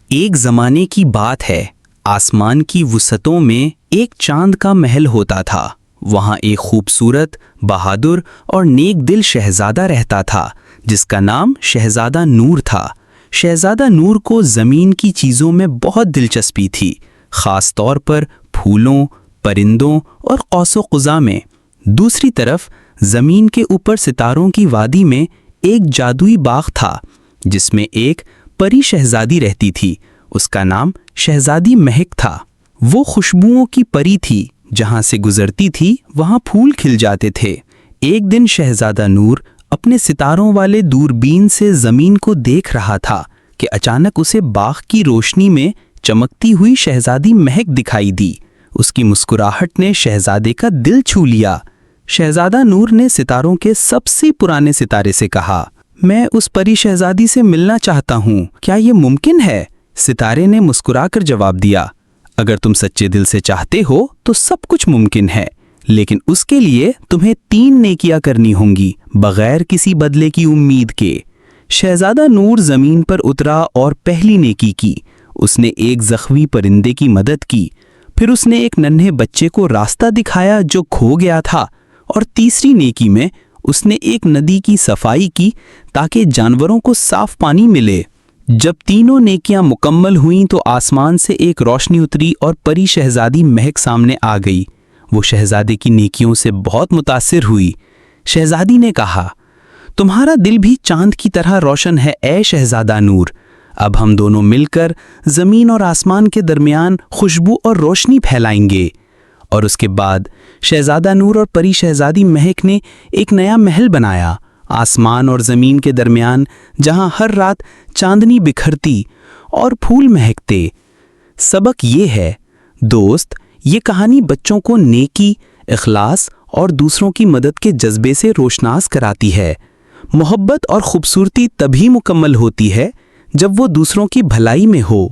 ایک زمانے کی بات ہے، آسمان کی وسعتوں میں ایک چاند کا محل ہوتا تھا۔ وہاں ایک خوبصورت، بہادر اور نیک دل شہزادہ رہتا تھا جس کا نام شہزادہ نور تھا۔ شہزادہ نور کو زمین کی چیزوں میں بہت دلچسپی تھی، خاص طور پر پھولوں، پرندوں اور قوس و قزح میں۔ دوسری طرف زمین کے اوپر ستاروں کی وادی میں ایک جادوئی باغ تھا جس میں ایک پری شہزادی رہتی تھی۔ اس کا نام شہزادی مہک تھا۔ وہ خوشبوؤں کی پری تھی، جہاں سے گزرتی تھی وہاں پھول کھل جاتے تھے۔ ایک دن شہزادہ نور اپنے ستاروں والے دوربین سے زمین کو دیکھ رہا تھا کہ اچانک اسے باغ کی روشنی میں چمکتی ہوئی شہزادی مہک دکھائی دی۔ اس کی مسکراہٹ نے شہزادے کا دل چھو لیا۔ شہزادہ نور نے ستاروں کے سب سے پرانے ستارے سے کہا، میں اس پری شہزادی سے ملنا چاہتا ہوں، کیا یہ ممکن ہے؟ ستارے نے مسکرا کر جواب دیا، اگر تم سچے دل سے چاہتے ہو تو سب کچھ ممکن ہے، لیکن اس کے لیے تمہیں 3 نیکیاں کرنی ہوں گی بغیر کسی بدلے کی امید کے۔ شہزادہ نور زمین پر اترا اور پہلی نیکی کی۔ اس نے ایک زخمی پرندے کی مدد کی، پھر اس نے ایک ننھے بچے کو راستہ دکھایا جو کھو گیا تھا، اور تیسری نیکی میں اس نے ایک ندی کی صفائی کی تاکہ جانوروں کو صاف پانی ملے۔ جب تینوں نیکیاں مکمل ہوئیں تو آسمان سے ایک روشنی اتری اور پری شہزادی مہک سامنے آ گئی۔ وہ شہزادے کی نیکیوں سے بہت متاثر ہوئی۔ شہزادی نے کہا، تمہارا دل بھی چاند کی طرح روشن ہے اے شہزادہ نور۔ اب ہم دونوں مل کر زمین اور آسمان کے درمیان خوشبو اور روشنی پھیلائیں گے۔ اور اس کے بعد شہزادہ نور اور پری شہزادی مہک نے ایک نیا محل بنایا، آسمان اور زمین کے درمیان، جہاں ہر رات چاندنی بکھرتی اور پھول مہکتے۔ سبق یہ ہے دوست، یہ کہانی بچوں کو نیکی، اخلاص اور دوسروں کی مدد کے جذبے سے روشناس کراتی ہے۔ محبت اور خوبصورتی تبھی مکمل ہوتی ہے جب وہ دوسروں کی بھلائی میں ہو۔